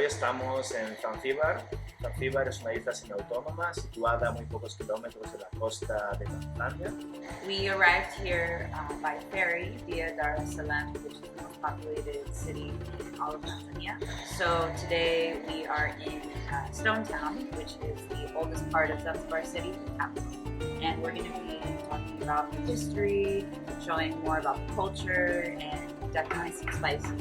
Hoy estamos en Zanzíbar. Zanzíbar es una isla semiautónoma situada a muy pocos kilómetros de la costa de Tanzania. We arrived here by ferry via Dar es Salaam, which is the most populated city in all of Tanzania. So today we are in Stone Town, which is the oldest part of Zanzibar City, the capital. And we're going to be talking about the history, showing more about the culture, and definitely some spices.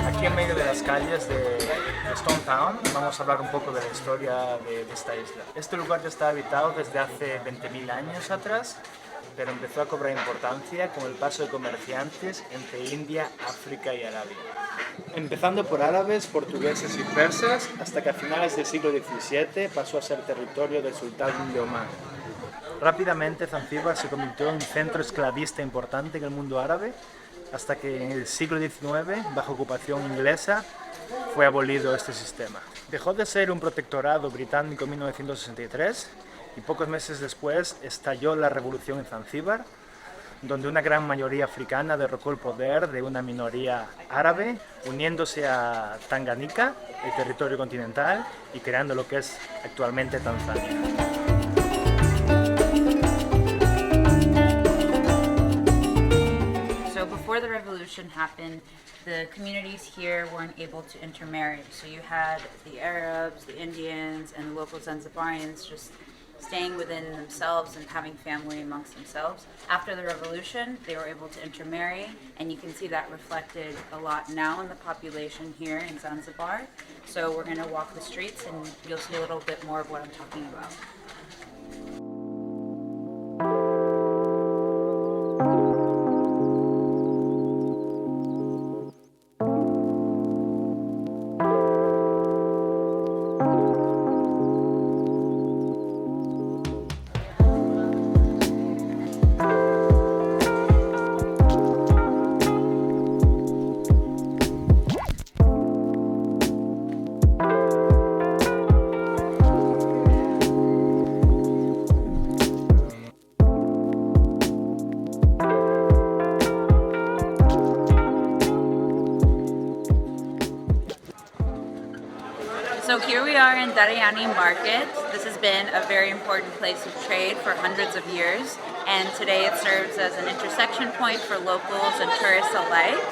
Aquí en medio de las calles de Stone Town vamos a hablar un poco de la historia de esta isla. Este lugar ya está habitado desde hace 20.000 años atrás, pero empezó a cobrar importancia con el paso de comerciantes entre India, África y Arabia. Empezando por árabes, portugueses y persas, hasta que a finales del siglo XVII pasó a ser territorio del sultán de Omán. Rápidamente Zanzíbar se convirtió en un centro esclavista importante en el mundo árabe, hasta que en el siglo XIX, bajo ocupación inglesa, fue abolido este sistema. Dejó de ser un protectorado británico en 1963 y pocos meses después estalló la revolución en Zanzíbar, donde una gran mayoría africana derrocó el poder de una minoría árabe, uniéndose a Tanganica, el territorio continental, y creando lo que es actualmente Tanzania. Before the revolution happened, the communities here weren't able to intermarry. So you had the Arabs, the Indians, and the local Zanzibarians just staying within themselves and having family amongst themselves. After the revolution, they were able to intermarry, and you can see that reflected a lot now in the population here in Zanzibar. So we're going to walk the streets and you'll see a little bit more of what I'm talking about. So here we are in Darayani Market. This has been a very important place of trade for hundreds of years, and today it serves as an intersection point for locals and tourists alike.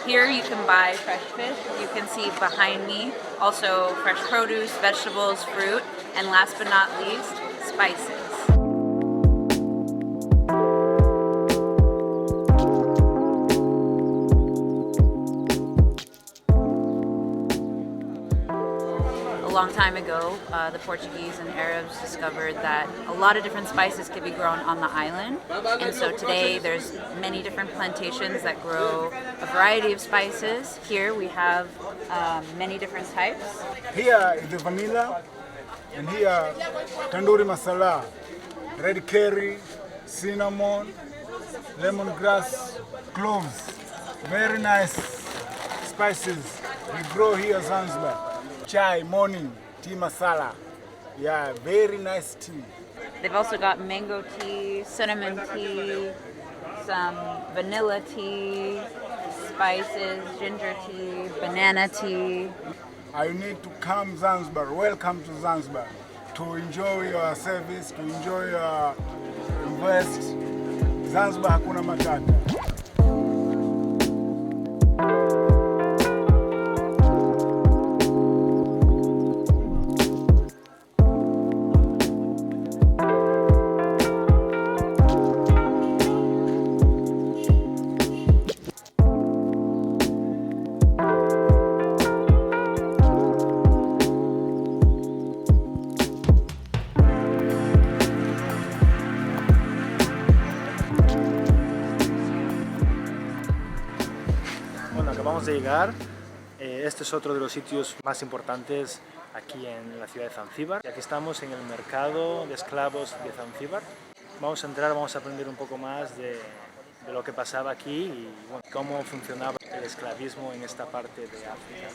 Here you can buy fresh fish, you can see behind me, also fresh produce, vegetables, fruit, and last but not least, spices. A long time ago, the Portuguese and Arabs discovered that a lot of different spices could be grown on the island, and so today there's many different plantations that grow a variety of spices. Here we have many different types. Here is the vanilla, and here tandoori masala, red curry, cinnamon, lemongrass, cloves. Very nice spices we grow here in Zanzibar. Chai, morning, tea masala. Yeah, very nice tea. They've also got mango tea, cinnamon tea, some vanilla tea, spices, ginger tea, banana tea. I need to come Zanzibar. Welcome to Zanzibar. To enjoy your service, to enjoy your invest. Zanzibar hakuna matata. Acabamos de llegar. Este es otro de los sitios más importantes aquí en la ciudad de Zanzíbar. Y aquí estamos en el mercado de esclavos de Zanzíbar. Vamos a entrar, vamos a aprender un poco más de de lo que pasaba aquí y bueno, cómo funcionaba el esclavismo en esta parte de África.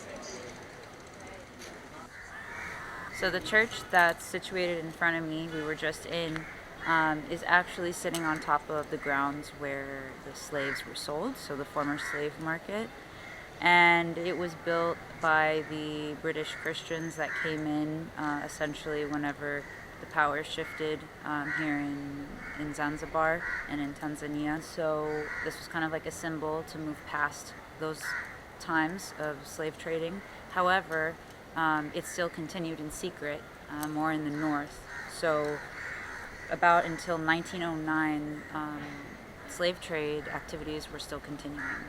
So the church that's situated in front of me, we were just in, is actually sitting on top of the grounds where the slaves were sold, so the former slave market. And it was built by the British Christians that came in essentially whenever the power shifted here in Zanzibar and in Tanzania. So this was kind of like a symbol to move past those times of slave trading. However, it still continued in secret, more in the north. So about until 1909, slave trade activities were still continuing.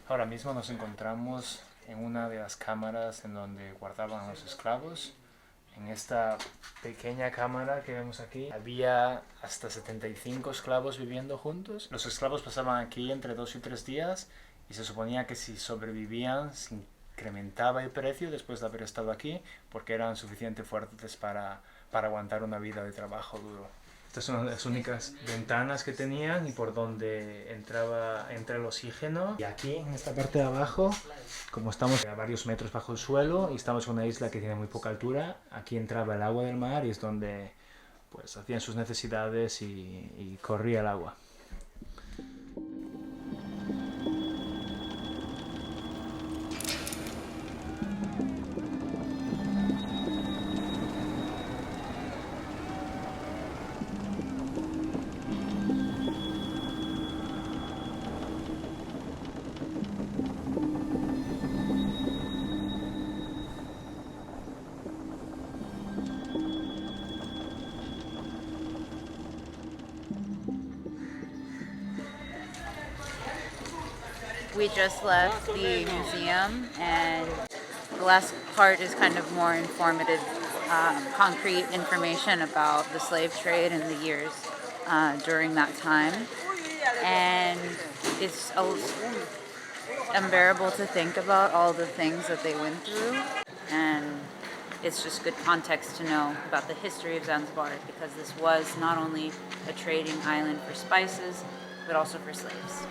Ahora mismo nos encontramos en una de las cámaras en donde guardaban a los esclavos. En esta pequeña cámara que vemos aquí había hasta 75 esclavos viviendo juntos. Los esclavos pasaban aquí entre 2 y 3 días y se suponía que si sobrevivían se incrementaba el precio después de haber estado aquí porque eran suficientemente fuertes para aguantar una vida de trabajo duro. Estas son las únicas ventanas que tenían y por donde entra el oxígeno. Y aquí, en esta parte de abajo, como estamos a varios metros bajo el suelo y estamos en una isla que tiene muy poca altura, aquí entraba el agua del mar y es donde pues, hacían sus necesidades y corría el agua. We just left the museum, and the last part is kind of more informative, concrete information about the slave trade and the years during that time. And it's unbearable to think about all the things that they went through, and it's just good context to know about the history of Zanzibar, because this was not only a trading island for spices, but also for slaves.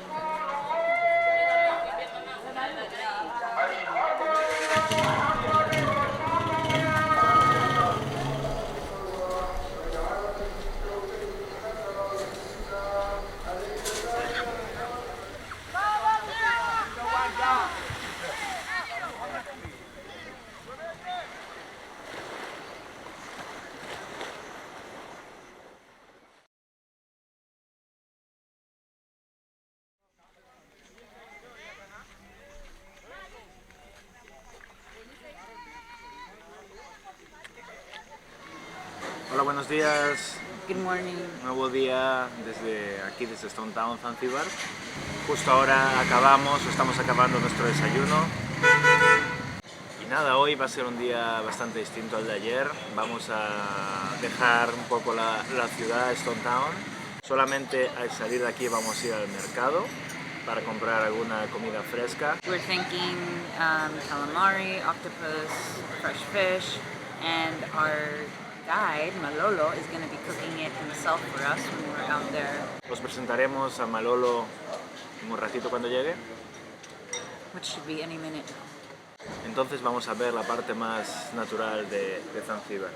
Hola, buenos días. Good morning. Nuevo día desde Stone Town, Zanzibar. Justo ahora estamos acabando nuestro desayuno. Y nada, hoy va a ser un día bastante distinto al de ayer. Vamos a dejar un poco la ciudad de Stone Town. Solamente al salir de aquí vamos a ir al mercado para comprar alguna comida fresca. We're thinking calamari, octopus, fresh fish, and our guide, Malolo, is going to be cooking it himself for us when we're out there. Os presentaremos a Malolo en un ratito cuando llegue. Which should be any minute now. Entonces vamos a ver la parte más natural de Zanzibar.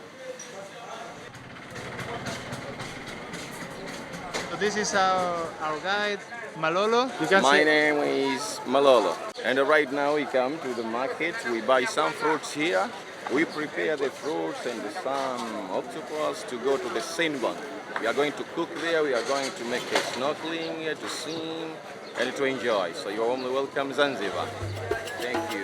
So this is our guide, Malolo. My name is Malolo, and right now we come to the market. We buy some fruits here. We prepare the fruits and some octopus to go to the Sinbang. We are going to cook there. We are going to make a snorkeling, to swim, and to enjoy. So you're warmly welcome, Zanzibar. Thank you.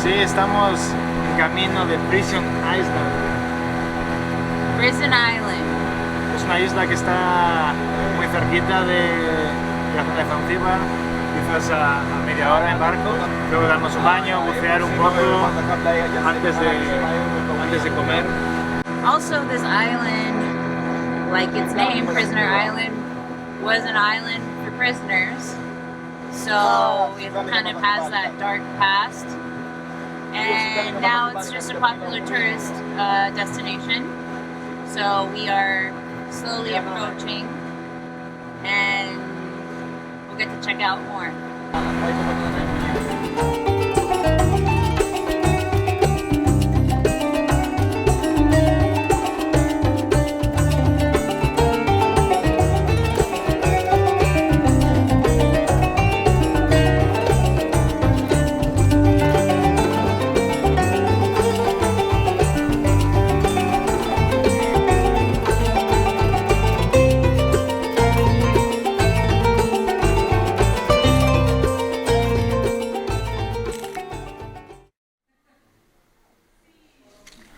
Sí, estamos camino de Prison Island. Prison Island. Es una isla que está muy cerquita de la zona de Zanzíbar, quizás a media hora en barco. Luego darnos un baño, bucear un poco antes de comer. Also, this island, like its name, Prisoner Island, was an island for prisoners. So it kind of has that dark past. And now it's just a popular tourist destination. So we are slowly approaching, and we'll get to check out more.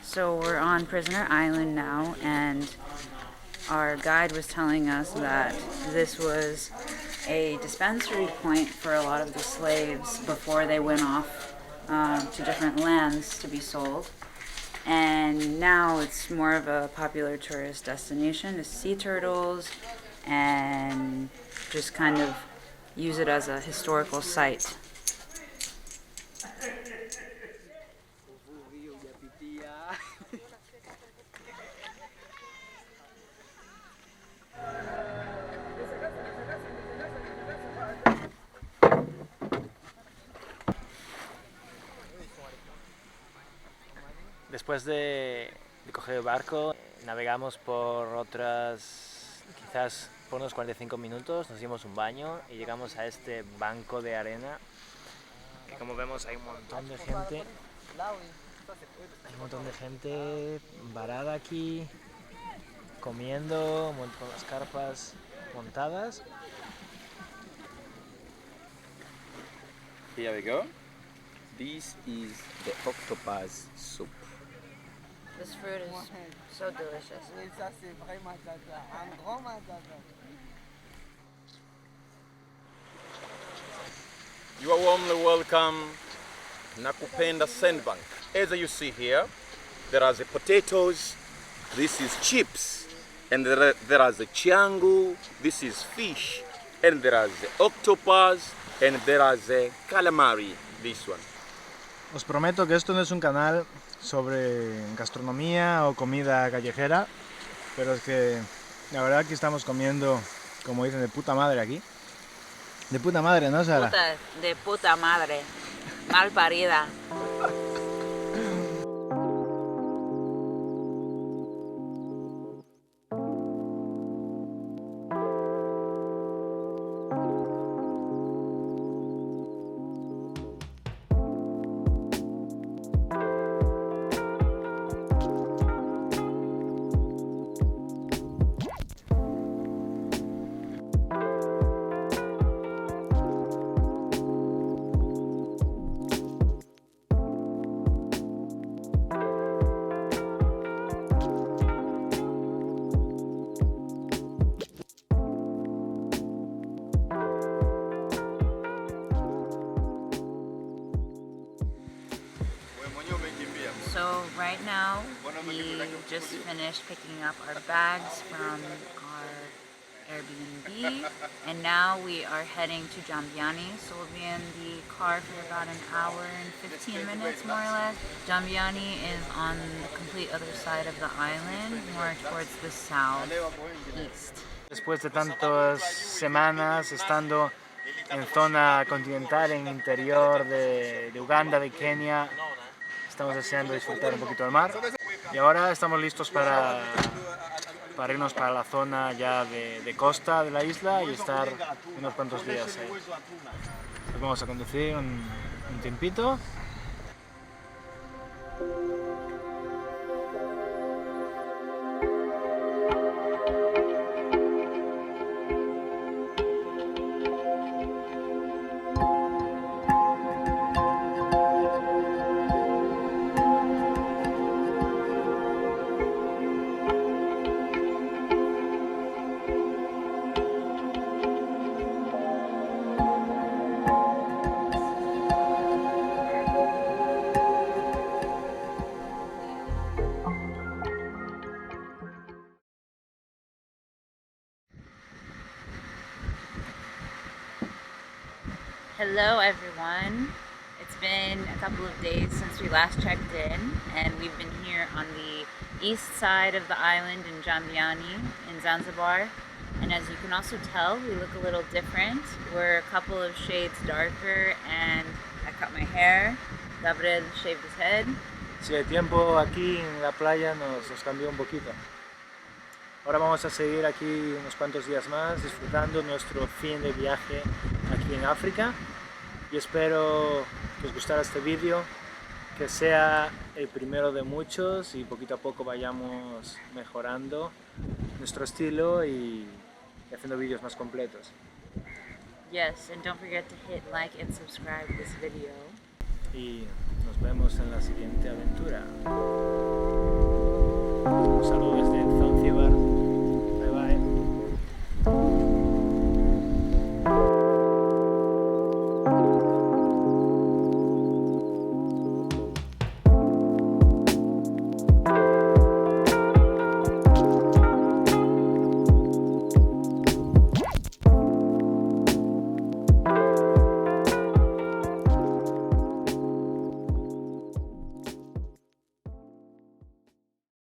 So we're on Prisoner Island now, and our guide was telling us that this was a dispensary point for a lot of the slaves before they went off to different lands to be sold. And now it's more of a popular tourist destination to see turtles and just kind of use it as a historical site. Después de coger el barco, navegamos por quizás por unos 45 minutos, nos dimos un baño y llegamos a este banco de arena, que como vemos hay un montón de gente. Hay un montón de gente varada aquí, comiendo, con las carpas montadas. Here we go. This is the octopus soup. This fruit is so delicious. You are warmly welcome, Nakupenda Sandbank. As you see here, there are the potatoes, this is chips, and there are the changu, this is fish, and there are the octopus, and there are the calamari, this one. Os prometo que esto no es un canal sobre gastronomía o comida callejera, pero es que la verdad que estamos comiendo, como dicen, de puta madre aquí. De puta madre, ¿no, Sara? De puta madre. Mal parida. So right now, we just finished picking up our bags from our Airbnb, and now we are heading to Jambiani. So we'll be in the car for about an hour and 15 minutes, more or less. Jambiani is on the complete other side of the island, more towards the southeast. Después de tantas semanas estando en zona continental, en interior de Uganda, de Kenia, estamos deseando disfrutar un poquito del mar y ahora estamos listos para irnos para la zona ya de costa de la isla y estar unos cuantos días ahí. Nos vamos a conducir un tiempito. Hello everyone. It's been a couple of days since we last checked in, and we've been here on the east side of the island in Jambiani in Zanzibar. And as you can also tell, we look a little different. We're a couple of shades darker, and I cut my hair. Gabriel shaved his head. Sí, el tiempo aquí en la playa nos cambió un poquito. Ahora vamos a seguir aquí unos cuantos días más disfrutando nuestro fin de viaje aquí en África, y espero que os gustara este vídeo, que sea el primero de muchos y poquito a poco vayamos mejorando nuestro estilo y haciendo vídeos más completos. Yes, and don't forget to hit like and subscribe this video. Y nos vemos en la siguiente aventura. Un saludo desde Zanzíbar.